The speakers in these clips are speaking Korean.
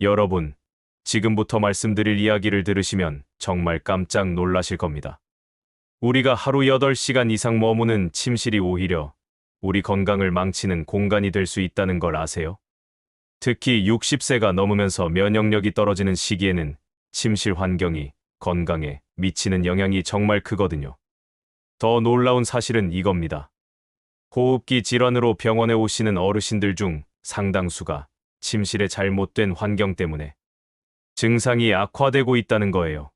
여러분, 지금부터 말씀드릴 이야기를 들으시면 정말 깜짝 놀라실 겁니다. 우리가 하루 8시간 이상 머무는 침실이 오히려 우리 건강을 망치는 공간이 될 수 있다는 걸 아세요? 특히 60세가 넘으면서 면역력이 떨어지는 시기에는 침실 환경이 건강에 미치는 영향이 정말 크거든요. 더 놀라운 사실은 이겁니다. 호흡기 질환으로 병원에 오시는 어르신들 중 상당수가 침실의 잘못된 환경 때문에 증상이 악화되고 있다는 거예요.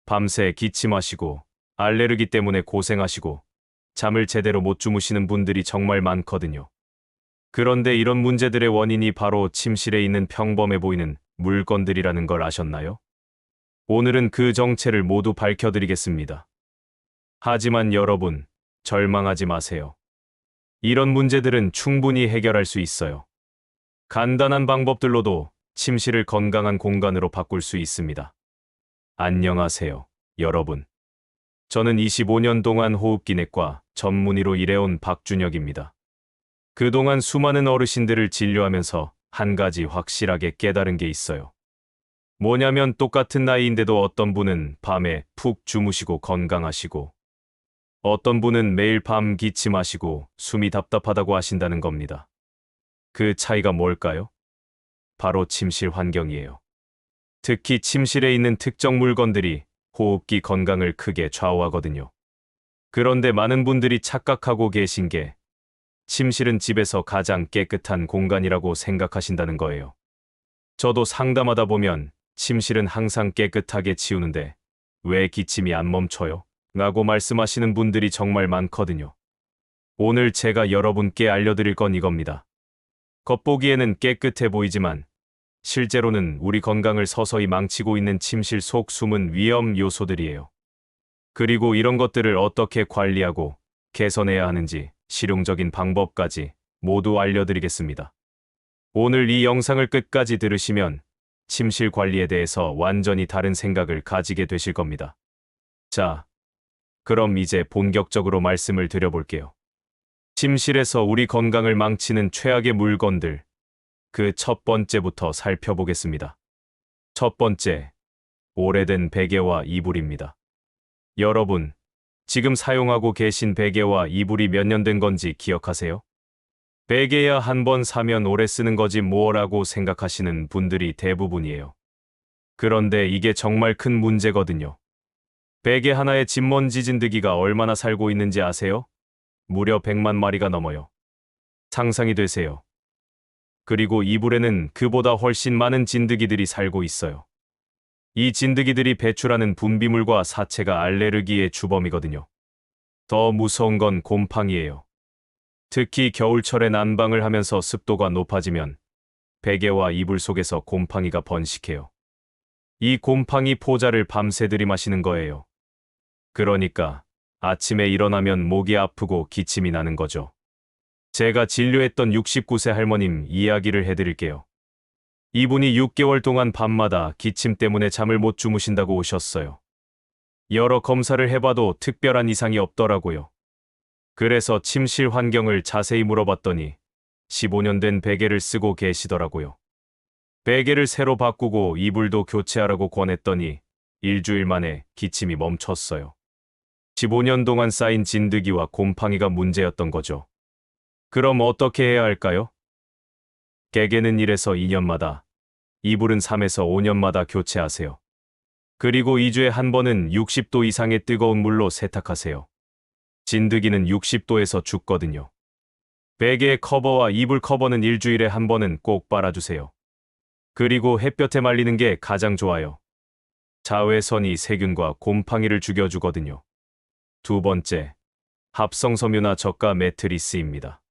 밤새 기침하시고 알레르기 때문에 고생하시고 잠을 제대로 못 주무시는 분들이 정말 많거든요. 그런데 이런 문제들의 원인이 바로 침실에 있는 평범해 보이는 물건들이라는 걸 아셨나요? 오늘은 그 정체를 모두 밝혀드리겠습니다. 하지만 여러분, 절망하지 마세요. 이런 문제들은 충분히 해결할 수 있어요. 간단한 방법들로도 침실을 건강한 공간으로 바꿀 수 있습니다. 안녕하세요, 여러분. 저는 25년 동안 호흡기내과 전문의로 일해온 박준혁입니다. 그동안 수많은 어르신들을 진료하면서 한 가지 확실하게 깨달은 게 있어요. 뭐냐면 똑같은 나이인데도 어떤 분은 밤에 푹 주무시고 건강하시고 어떤 분은 매일 밤 기침하시고 숨이 답답하다고 하신다는 겁니다. 그 차이가 뭘까요? 바로 침실 환경이에요. 특히 침실에 있는 특정 물건들이 호흡기 건강을 크게 좌우하거든요. 그런데 많은 분들이 착각하고 계신 게 침실은 집에서 가장 깨끗한 공간이라고 생각하신다는 거예요. 저도 상담하다 보면 침실은 항상 깨끗하게 치우는데 왜 기침이 안 멈춰요? 라고 말씀하시는 분들이 정말 많거든요. 오늘 제가 여러분께 알려드릴 건 이겁니다. 겉보기에는 깨끗해 보이지만 실제로는 우리 건강을 서서히 망치고 있는 침실 속 숨은 위험 요소들이에요. 그리고 이런 것들을 어떻게 관리하고 개선해야 하는지 실용적인 방법까지 모두 알려드리겠습니다. 오늘 이 영상을 끝까지 들으시면 침실 관리에 대해서 완전히 다른 생각을 가지게 되실 겁니다. 자, 그럼 이제 본격적으로 말씀을 드려볼게요. 침실에서 우리 건강을 망치는 최악의 물건들, 그 첫 번째부터 살펴보겠습니다. 첫 번째, 오래된 베개와 이불입니다. 여러분, 지금 사용하고 계신 베개와 이불이 몇 년 된 건지 기억하세요? 베개야 한 번 사면 오래 쓰는 거지 뭐라고 생각하시는 분들이 대부분이에요. 그런데 이게 정말 큰 문제거든요. 베개 하나에 진먼지 진드기가 얼마나 살고 있는지 아세요? 무려 100만 마리가 넘어요. 상상이 되세요? 그리고 이불에는 그보다 훨씬 많은 진드기들이 살고 있어요. 이 진드기들이 배출하는 분비물과 사체가 알레르기의 주범이거든요. 더 무서운 건 곰팡이예요. 특히 겨울철에 난방을 하면서 습도가 높아지면 베개와 이불 속에서 곰팡이가 번식해요. 이 곰팡이 포자를 밤새 들이마시는 거예요. 그러니까 아침에 일어나면 목이 아프고 기침이 나는 거죠. 제가 진료했던 69세 할머님 이야기를 해드릴게요. 이분이 6개월 동안 밤마다 기침 때문에 잠을 못 주무신다고 오셨어요. 여러 검사를 해봐도 특별한 이상이 없더라고요. 그래서 침실 환경을 자세히 물어봤더니 15년 된 베개를 쓰고 계시더라고요. 베개를 새로 바꾸고 이불도 교체하라고 권했더니 일주일 만에 기침이 멈췄어요. 15년 동안 쌓인 진드기와 곰팡이가 문제였던 거죠. 그럼 어떻게 해야 할까요? 베개는 1에서 2년마다, 이불은 3에서 5년마다 교체하세요. 그리고 2주에 한 번은 60도 이상의 뜨거운 물로 세탁하세요. 진드기는 60도에서 죽거든요. 베개 커버와 이불 커버는 일주일에 한 번은 꼭 빨아주세요. 그리고 햇볕에 말리는 게 가장 좋아요. 자외선이 세균과 곰팡이를 죽여주거든요. 두 번째, 합성섬유나 저가 매트리스입니다.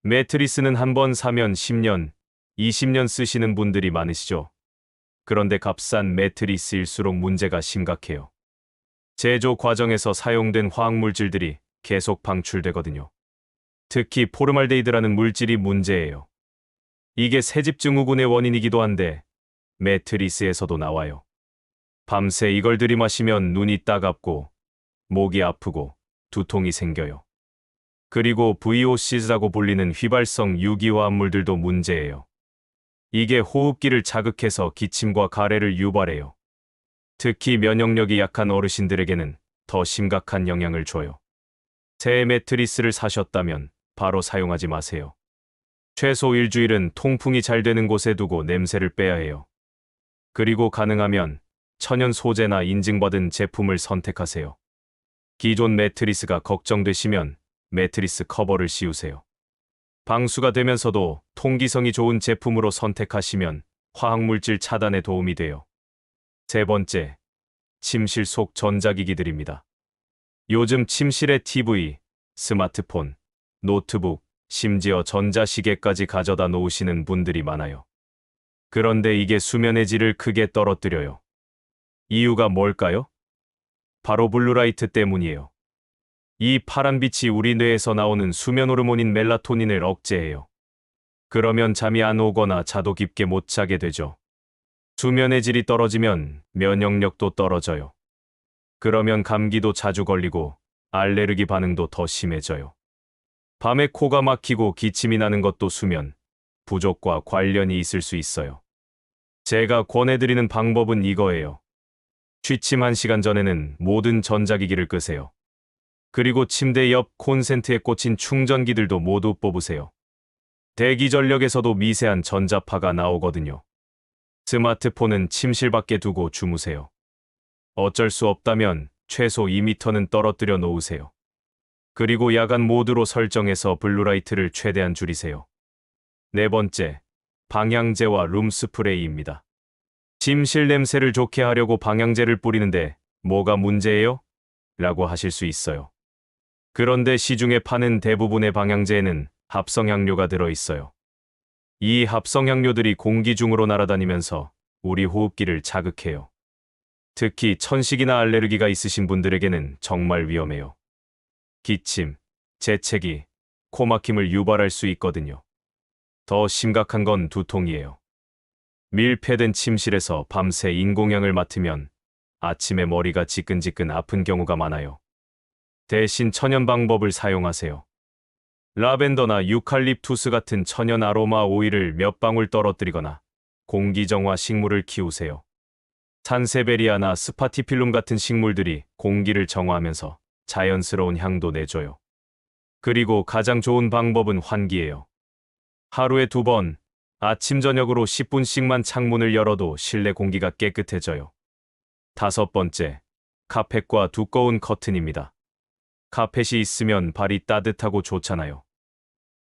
매트리스는 한 번 사면 10년, 20년 쓰시는 분들이 많으시죠? 그런데 값싼 매트리스일수록 문제가 심각해요. 제조 과정에서 사용된 화학물질들이 계속 방출되거든요. 특히 포르말데이드라는 물질이 문제예요. 이게 새집 증후군의 원인이기도 한데 매트리스에서도 나와요. 밤새 이걸 들이마시면 눈이 따갑고 목이 아프고 두통이 생겨요. 그리고 VOC라고 불리는 휘발성 유기화합물들도 문제예요. 이게 호흡기를 자극해서 기침과 가래를 유발해요. 특히 면역력이 약한 어르신들에게는 더 심각한 영향을 줘요. 새 매트리스를 사셨다면 바로 사용하지 마세요. 최소 일주일은 통풍이 잘 되는 곳에 두고 냄새를 빼야 해요. 그리고 가능하면 천연 소재나 인증받은 제품을 선택하세요. 기존 매트리스가 걱정되시면 매트리스 커버를 씌우세요. 방수가 되면서도 통기성이 좋은 제품으로 선택하시면 화학물질 차단에 도움이 돼요. 세 번째, 침실 속 전자기기들입니다. 요즘 침실에 TV, 스마트폰, 노트북, 심지어 전자시계까지 가져다 놓으시는 분들이 많아요. 그런데 이게 수면의 질을 크게 떨어뜨려요. 이유가 뭘까요? 바로 블루라이트 때문이에요. 이 파란빛이 우리 뇌에서 나오는 수면 호르몬인 멜라토닌을 억제해요. 그러면 잠이 안 오거나 자도 깊게 못 자게 되죠. 수면의 질이 떨어지면 면역력도 떨어져요. 그러면 감기도 자주 걸리고 알레르기 반응도 더 심해져요. 밤에 코가 막히고 기침이 나는 것도 수면 부족과 관련이 있을 수 있어요. 제가 권해드리는 방법은 이거예요. 취침 1시간 전에는 모든 전자기기를 끄세요. 그리고 침대 옆 콘센트에 꽂힌 충전기들도 모두 뽑으세요. 대기 전력에서도 미세한 전자파가 나오거든요. 스마트폰은 침실 밖에 두고 주무세요. 어쩔 수 없다면 최소 2m는 떨어뜨려 놓으세요. 그리고 야간 모드로 설정해서 블루라이트를 최대한 줄이세요. 네 번째, 방향제와 룸스프레이입니다. 침실 냄새를 좋게 하려고 방향제를 뿌리는데 뭐가 문제예요? 라고 하실 수 있어요. 그런데 시중에 파는 대부분의 방향제에는 합성향료가 들어있어요. 이 합성향료들이 공기 중으로 날아다니면서 우리 호흡기를 자극해요. 특히 천식이나 알레르기가 있으신 분들에게는 정말 위험해요. 기침, 재채기, 코막힘을 유발할 수 있거든요. 더 심각한 건 두통이에요. 밀폐된 침실에서 밤새 인공향을 맡으면 아침에 머리가 지끈지끈 아픈 경우가 많아요. 대신 천연 방법을 사용하세요. 라벤더나 유칼립투스 같은 천연 아로마 오일을 몇 방울 떨어뜨리거나 공기정화 식물을 키우세요. 산세베리아나 스파티필름 같은 식물들이 공기를 정화하면서 자연스러운 향도 내줘요. 그리고 가장 좋은 방법은 환기예요. 하루에 2번, 아침 저녁으로 10분씩만 창문을 열어도 실내 공기가 깨끗해져요. 5번째, 카펫과 두꺼운 커튼입니다. 카펫이 있으면 발이 따뜻하고 좋잖아요.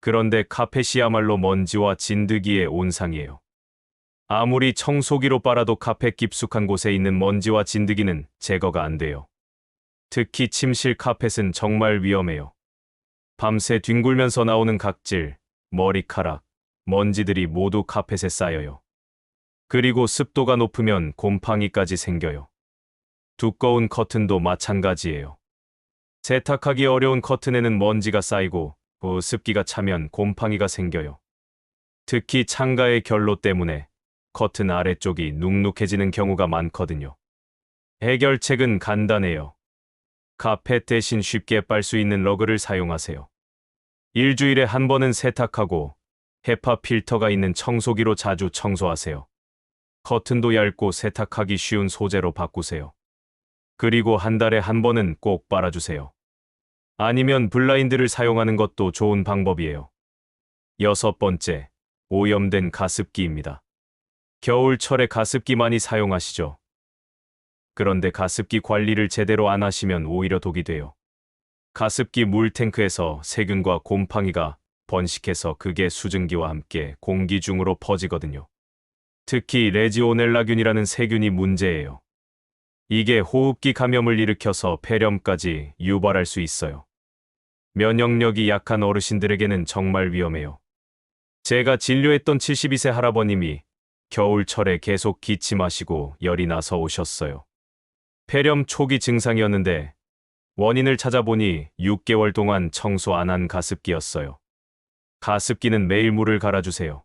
그런데 카펫이야말로 먼지와 진드기의 온상이에요. 아무리 청소기로 빨아도 카펫 깊숙한 곳에 있는 먼지와 진드기는 제거가 안 돼요. 특히 침실 카펫은 정말 위험해요. 밤새 뒹굴면서 나오는 각질, 머리카락, 먼지들이 모두 카펫에 쌓여요. 그리고 습도가 높으면 곰팡이까지 생겨요. 두꺼운 커튼도 마찬가지예요. 세탁하기 어려운 커튼에는 먼지가 쌓이고 습기가 차면 곰팡이가 생겨요. 특히 창가의 결로 때문에 커튼 아래쪽이 눅눅해지는 경우가 많거든요. 해결책은 간단해요. 카펫 대신 쉽게 빨 수 있는 러그를 사용하세요. 일주일에 한 번은 세탁하고 헤파 필터가 있는 청소기로 자주 청소하세요. 커튼도 얇고 세탁하기 쉬운 소재로 바꾸세요. 그리고 한 달에 한 번은 꼭 빨아주세요. 아니면 블라인드를 사용하는 것도 좋은 방법이에요. 6번째, 오염된 가습기입니다. 겨울철에 가습기 많이 사용하시죠? 그런데 가습기 관리를 제대로 안 하시면 오히려 독이 돼요. 가습기 물탱크에서 세균과 곰팡이가 번식해서 그게 수증기와 함께 공기 중으로 퍼지거든요. 특히 레지오넬라균이라는 세균이 문제예요. 이게 호흡기 감염을 일으켜서 폐렴까지 유발할 수 있어요. 면역력이 약한 어르신들에게는 정말 위험해요. 제가 진료했던 72세 할아버님이 겨울철에 계속 기침하시고 열이 나서 오셨어요. 폐렴 초기 증상이었는데 원인을 찾아보니 6개월 동안 청소 안 한 가습기였어요. 가습기는 매일 물을 갈아주세요.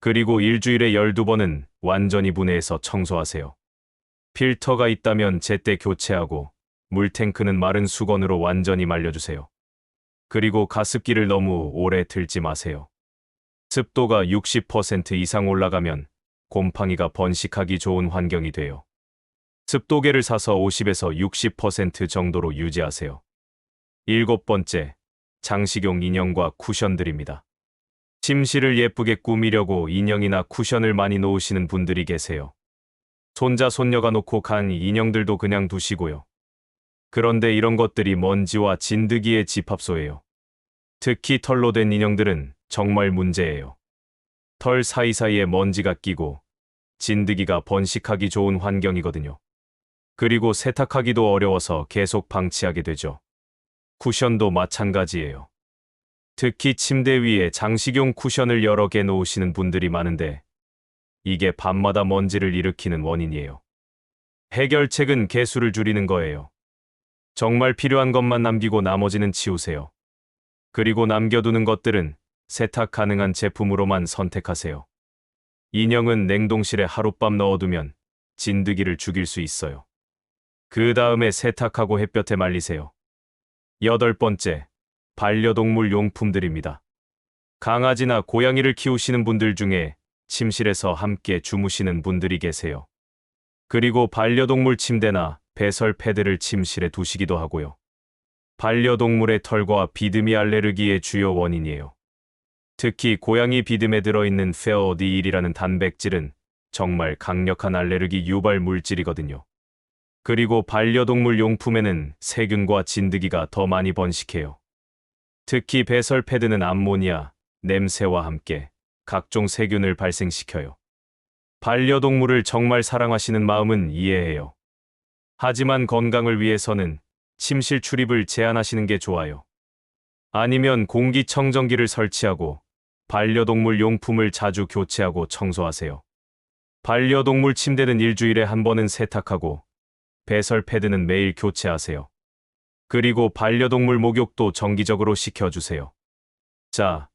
그리고 일주일에 12번은 완전히 분해해서 청소하세요. 필터가 있다면 제때 교체하고 물탱크는 마른 수건으로 완전히 말려주세요. 그리고 가습기를 너무 오래 틀지 마세요. 습도가 60% 이상 올라가면 곰팡이가 번식하기 좋은 환경이 돼요. 습도계를 사서 50에서 60% 정도로 유지하세요. 7번째, 장식용 인형과 쿠션들입니다. 침실을 예쁘게 꾸미려고 인형이나 쿠션을 많이 놓으시는 분들이 계세요. 손자, 손녀가 놓고 간 인형들도 그냥 두시고요. 그런데 이런 것들이 먼지와 진드기의 집합소예요. 특히 털로 된 인형들은 정말 문제예요. 털 사이사이에 먼지가 끼고 진드기가 번식하기 좋은 환경이거든요. 그리고 세탁하기도 어려워서 계속 방치하게 되죠. 쿠션도 마찬가지예요. 특히 침대 위에 장식용 쿠션을 여러 개 놓으시는 분들이 많은데 이게 밤마다 먼지를 일으키는 원인이에요. 해결책은 개수를 줄이는 거예요. 정말 필요한 것만 남기고 나머지는 치우세요. 그리고 남겨두는 것들은 세탁 가능한 제품으로만 선택하세요. 인형은 냉동실에 하룻밤 넣어두면 진드기를 죽일 수 있어요. 그 다음에 세탁하고 햇볕에 말리세요. 8번째, 반려동물 용품들입니다. 강아지나 고양이를 키우시는 분들 중에 침실에서 함께 주무시는 분들이 계세요. 그리고 반려동물 침대나 배설 패드를 침실에 두시기도 하고요. 반려동물의 털과 비듬이 알레르기의 주요 원인이에요. 특히 고양이 비듬에 들어있는 페어디일이라는 단백질은 정말 강력한 알레르기 유발 물질이거든요. 그리고 반려동물 용품에는 세균과 진드기가 더 많이 번식해요. 특히 배설 패드는 암모니아, 냄새와 함께 각종 세균을 발생시켜요. 반려동물을 정말 사랑하시는 마음은 이해해요. 하지만 건강을 위해서는 침실 출입을 제한하시는 게 좋아요. 아니면 공기청정기를 설치하고 반려동물 용품을 자주 교체하고 청소하세요. 반려동물 침대는 일주일에 한 번은 세탁하고 배설 패드는 매일 교체하세요. 그리고 반려동물 목욕도 정기적으로 시켜주세요. 자,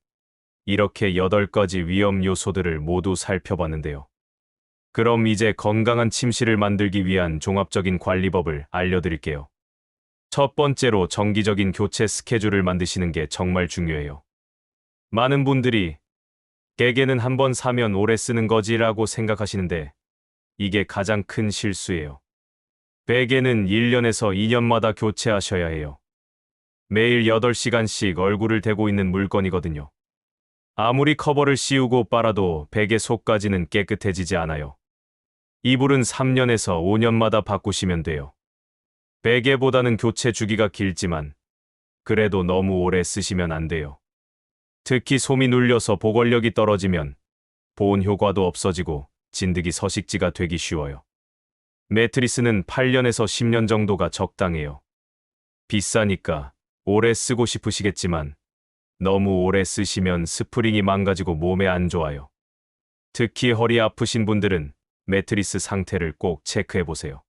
이렇게 8가지 위험 요소들을 모두 살펴봤는데요. 그럼 이제 건강한 침실을 만들기 위한 종합적인 관리법을 알려드릴게요. 첫 번째로 정기적인 교체 스케줄을 만드시는 게 정말 중요해요. 많은 분들이 베개는 한 번 사면 오래 쓰는 거지라고 생각하시는데 이게 가장 큰 실수예요. 베개는 1년에서 2년마다 교체하셔야 해요. 매일 8시간씩 얼굴을 대고 있는 물건이거든요. 아무리 커버를 씌우고 빨아도 베개 속까지는 깨끗해지지 않아요. 이불은 3년에서 5년마다 바꾸시면 돼요. 베개보다는 교체 주기가 길지만 그래도 너무 오래 쓰시면 안 돼요. 특히 솜이 눌려서 보관력이 떨어지면 보온 효과도 없어지고 진드기 서식지가 되기 쉬워요. 매트리스는 8년에서 10년 정도가 적당해요. 비싸니까 오래 쓰고 싶으시겠지만 너무 오래 쓰시면 스프링이 망가지고 몸에 안 좋아요. 특히 허리 아프신 분들은 매트리스 상태를 꼭 체크해 보세요.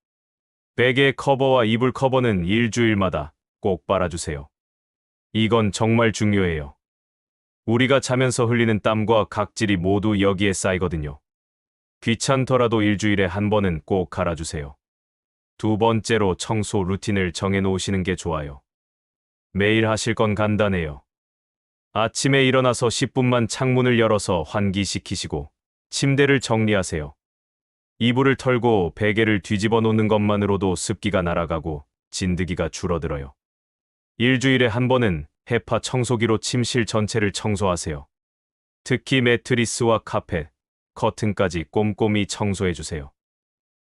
베개 커버와 이불 커버는 일주일마다 꼭 빨아주세요. 이건 정말 중요해요. 우리가 자면서 흘리는 땀과 각질이 모두 여기에 쌓이거든요. 귀찮더라도 일주일에 한 번은 꼭 갈아주세요. 두 번째로 청소 루틴을 정해놓으시는 게 좋아요. 매일 하실 건 간단해요. 아침에 일어나서 10분만 창문을 열어서 환기시키시고 침대를 정리하세요. 이불을 털고 베개를 뒤집어 놓는 것만으로도 습기가 날아가고 진드기가 줄어들어요. 일주일에 한 번은 헤파 청소기로 침실 전체를 청소하세요. 특히 매트리스와 카펫, 커튼까지 꼼꼼히 청소해주세요.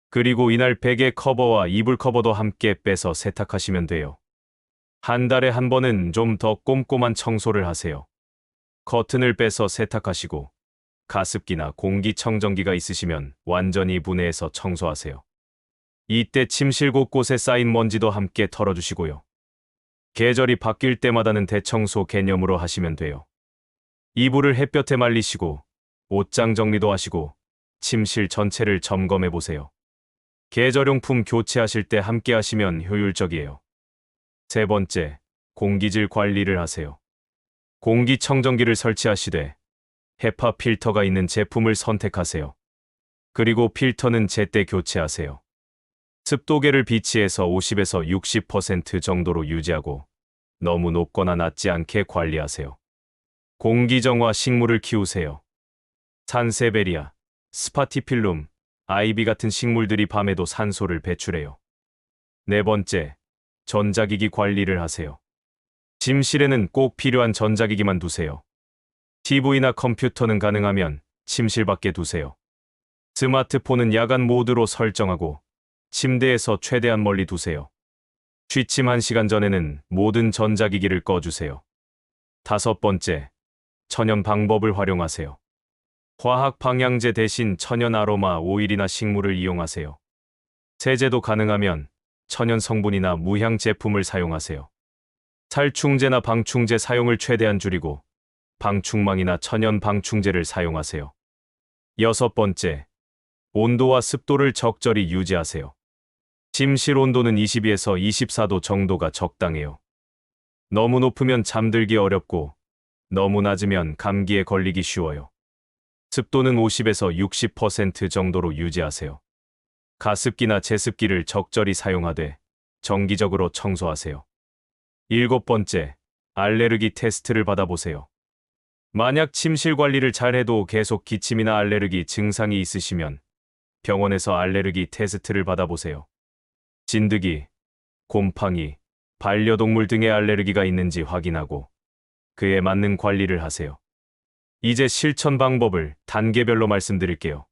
그리고 이날 베개 커버와 이불 커버도 함께 빼서 세탁하시면 돼요. 한 달에 한 번은 좀 더 꼼꼼한 청소를 하세요. 커튼을 빼서 세탁하시고 가습기나 공기청정기가 있으시면 완전히 분해해서 청소하세요. 이때 침실 곳곳에 쌓인 먼지도 함께 털어주시고요. 계절이 바뀔 때마다는 대청소 개념으로 하시면 돼요. 이불을 햇볕에 말리시고 옷장 정리도 하시고 침실 전체를 점검해 보세요. 계절용품 교체하실 때 함께 하시면 효율적이에요. 세 번째, 공기질 관리를 하세요. 공기청정기를 설치하시되 헤파 필터가 있는 제품을 선택하세요. 그리고 필터는 제때 교체하세요. 습도계를 비치해서 50에서 60% 정도로 유지하고 너무 높거나 낮지 않게 관리하세요. 공기정화 식물을 키우세요. 산세베리아, 스파티필룸, 아이비 같은 식물들이 밤에도 산소를 배출해요. 네 번째, 전자기기 관리를 하세요. 침실에는 꼭 필요한 전자기기만 두세요. TV나 컴퓨터는 가능하면 침실 밖에 두세요. 스마트폰은 야간 모드로 설정하고 침대에서 최대한 멀리 두세요. 취침 1시간 전에는 모든 전자기기를 꺼주세요. 다섯 번째, 천연 방법을 활용하세요. 화학 방향제 대신 천연 아로마 오일이나 식물을 이용하세요. 세제도 가능하면 천연 성분이나 무향 제품을 사용하세요. 살충제나 방충제 사용을 최대한 줄이고 방충망이나 천연 방충제를 사용하세요. 여섯 번째, 온도와 습도를 적절히 유지하세요. 침실 온도는 22에서 24도 정도가 적당해요. 너무 높으면 잠들기 어렵고 너무 낮으면 감기에 걸리기 쉬워요. 습도는 50에서 60% 정도로 유지하세요. 가습기나 제습기를 적절히 사용하되 정기적으로 청소하세요. 일곱 번째, 알레르기 테스트를 받아보세요. 만약 침실 관리를 잘해도 계속 기침이나 알레르기 증상이 있으시면 병원에서 알레르기 테스트를 받아보세요. 진드기, 곰팡이, 반려동물 등의 알레르기가 있는지 확인하고 그에 맞는 관리를 하세요. 이제 실천 방법을 단계별로 말씀드릴게요.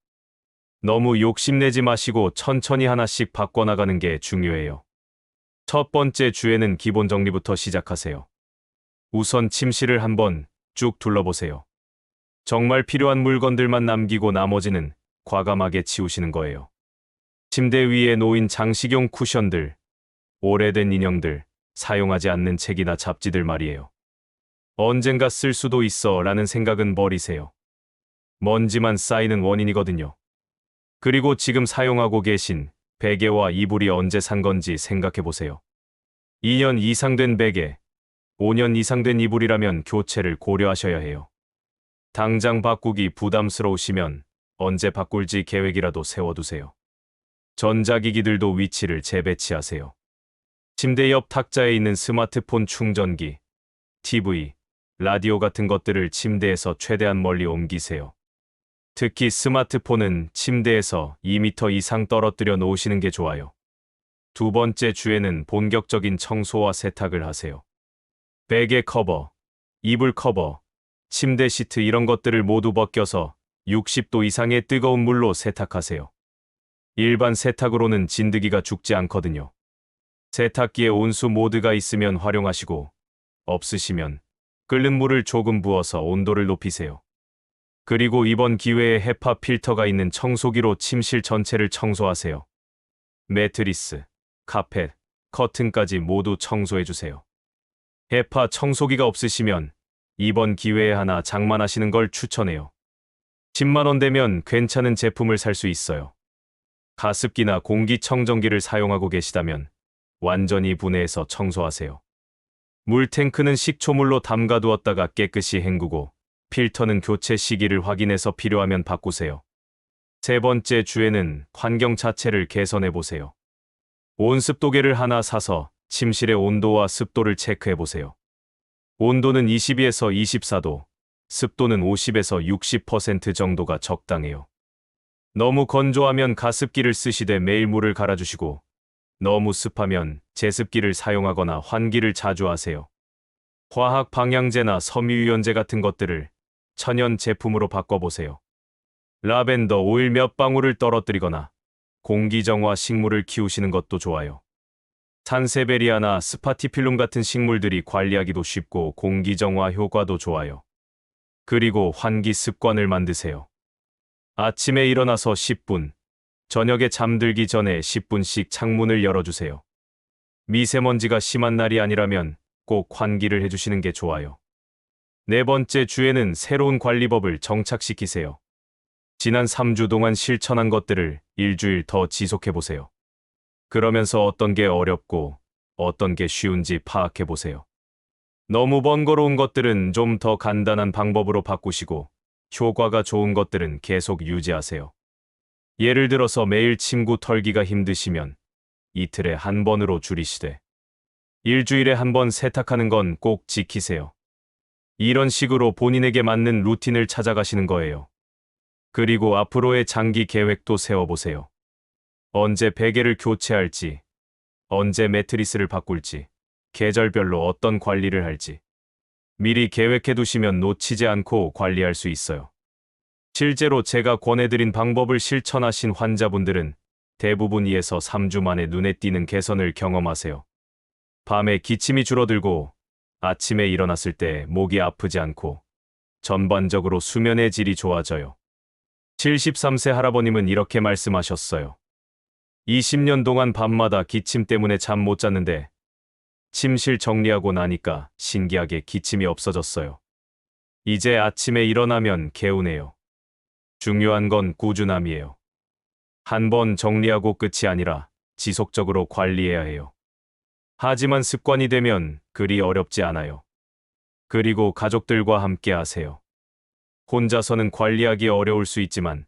너무 욕심내지 마시고 천천히 하나씩 바꿔나가는 게 중요해요. 첫 번째 주에는 기본 정리부터 시작하세요. 우선 침실을 한번 쭉 둘러보세요. 정말 필요한 물건들만 남기고 나머지는 과감하게 치우시는 거예요. 침대 위에 놓인 장식용 쿠션들, 오래된 인형들, 사용하지 않는 책이나 잡지들 말이에요. 언젠가 쓸 수도 있어 라는 생각은 버리세요. 먼지만 쌓이는 원인이거든요. 그리고 지금 사용하고 계신 베개와 이불이 언제 산 건지 생각해 보세요. 2년 이상 된 베개, 5년 이상 된 이불이라면 교체를 고려하셔야 해요. 당장 바꾸기 부담스러우시면 언제 바꿀지 계획이라도 세워두세요. 전자기기들도 위치를 재배치하세요. 침대 옆 탁자에 있는 스마트폰 충전기, TV, 라디오 같은 것들을 침대에서 최대한 멀리 옮기세요. 특히 스마트폰은 침대에서 2m 이상 떨어뜨려 놓으시는 게 좋아요. 두 번째 주에는 본격적인 청소와 세탁을 하세요. 베개 커버, 이불 커버, 침대 시트 이런 것들을 모두 벗겨서 60도 이상의 뜨거운 물로 세탁하세요. 일반 세탁으로는 진드기가 죽지 않거든요. 세탁기에 온수 모드가 있으면 활용하시고 없으시면 끓는 물을 조금 부어서 온도를 높이세요. 그리고 이번 기회에 헤파 필터가 있는 청소기로 침실 전체를 청소하세요. 매트리스, 카펫, 커튼까지 모두 청소해주세요. 헤파 청소기가 없으시면 이번 기회에 하나 장만하시는 걸 추천해요. 10만 원 되면 괜찮은 제품을 살 수 있어요. 가습기나 공기청정기를 사용하고 계시다면 완전히 분해해서 청소하세요. 물탱크는 식초물로 담가두었다가 깨끗이 헹구고 필터는 교체 시기를 확인해서 필요하면 바꾸세요. 세 번째 주에는 환경 자체를 개선해보세요. 온습도계를 하나 사서 침실의 온도와 습도를 체크해보세요. 온도는 22에서 24도, 습도는 50에서 60% 정도가 적당해요. 너무 건조하면 가습기를 쓰시되 매일 물을 갈아주시고 너무 습하면 제습기를 사용하거나 환기를 자주 하세요. 화학 방향제나 섬유유연제 같은 것들을 천연 제품으로 바꿔보세요. 라벤더 오일 몇 방울을 떨어뜨리거나 공기정화 식물을 키우시는 것도 좋아요. 산세베리아나 스파티필룸 같은 식물들이 관리하기도 쉽고 공기정화 효과도 좋아요. 그리고 환기 습관을 만드세요. 아침에 일어나서 10분, 저녁에 잠들기 전에 10분씩 창문을 열어주세요. 미세먼지가 심한 날이 아니라면 꼭 환기를 해주시는 게 좋아요. 네 번째 주에는 새로운 관리법을 정착시키세요. 지난 3주 동안 실천한 것들을 일주일 더 지속해보세요. 그러면서 어떤 게 어렵고 어떤 게 쉬운지 파악해보세요. 너무 번거로운 것들은 좀 더 간단한 방법으로 바꾸시고 효과가 좋은 것들은 계속 유지하세요. 예를 들어서 매일 침구 털기가 힘드시면 이틀에 한 번으로 줄이시되 일주일에 한 번 세탁하는 건 꼭 지키세요. 이런 식으로 본인에게 맞는 루틴을 찾아가시는 거예요. 그리고 앞으로의 장기 계획도 세워보세요. 언제 베개를 교체할지, 언제 매트리스를 바꿀지, 계절별로 어떤 관리를 할지. 미리 계획해 두시면 놓치지 않고 관리할 수 있어요. 실제로 제가 권해드린 방법을 실천하신 환자분들은 대부분 2에서 3주 만에 눈에 띄는 개선을 경험하세요. 밤에 기침이 줄어들고 아침에 일어났을 때 목이 아프지 않고 전반적으로 수면의 질이 좋아져요. 73세 할아버님은 이렇게 말씀하셨어요. 20년 동안 밤마다 기침 때문에 잠 못 잤는데 침실 정리하고 나니까 신기하게 기침이 없어졌어요. 이제 아침에 일어나면 개운해요. 중요한 건 꾸준함이에요. 한 번 정리하고 끝이 아니라 지속적으로 관리해야 해요. 하지만 습관이 되면 그리 어렵지 않아요. 그리고 가족들과 함께 하세요. 혼자서는 관리하기 어려울 수 있지만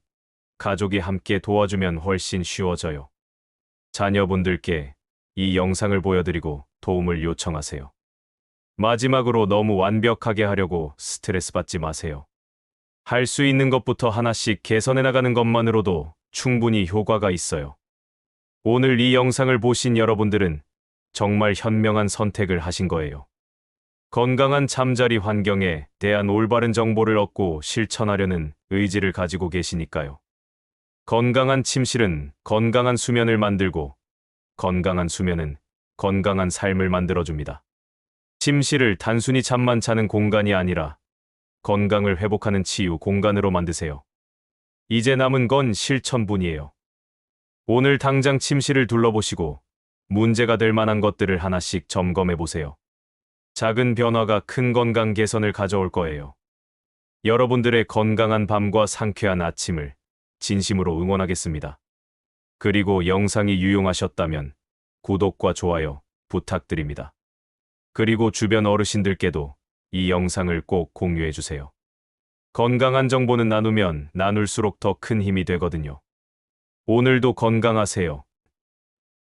가족이 함께 도와주면 훨씬 쉬워져요. 자녀분들께 이 영상을 보여드리고 도움을 요청하세요. 마지막으로 너무 완벽하게 하려고 스트레스 받지 마세요. 할 수 있는 것부터 하나씩 개선해 나가는 것만으로도 충분히 효과가 있어요. 오늘 이 영상을 보신 여러분들은 정말 현명한 선택을 하신 거예요. 건강한 잠자리 환경에 대한 올바른 정보를 얻고 실천하려는 의지를 가지고 계시니까요. 건강한 침실은 건강한 수면을 만들고 건강한 수면은 건강한 삶을 만들어줍니다. 침실을 단순히 잠만 자는 공간이 아니라 건강을 회복하는 치유 공간으로 만드세요. 이제 남은 건 실천뿐이에요. 오늘 당장 침실을 둘러보시고 문제가 될 만한 것들을 하나씩 점검해 보세요. 작은 변화가 큰 건강 개선을 가져올 거예요. 여러분들의 건강한 밤과 상쾌한 아침을 진심으로 응원하겠습니다. 그리고 영상이 유용하셨다면 구독과 좋아요 부탁드립니다. 그리고 주변 어르신들께도 이 영상을 꼭 공유해 주세요. 건강한 정보는 나누면 나눌수록 더 큰 힘이 되거든요. 오늘도 건강하세요.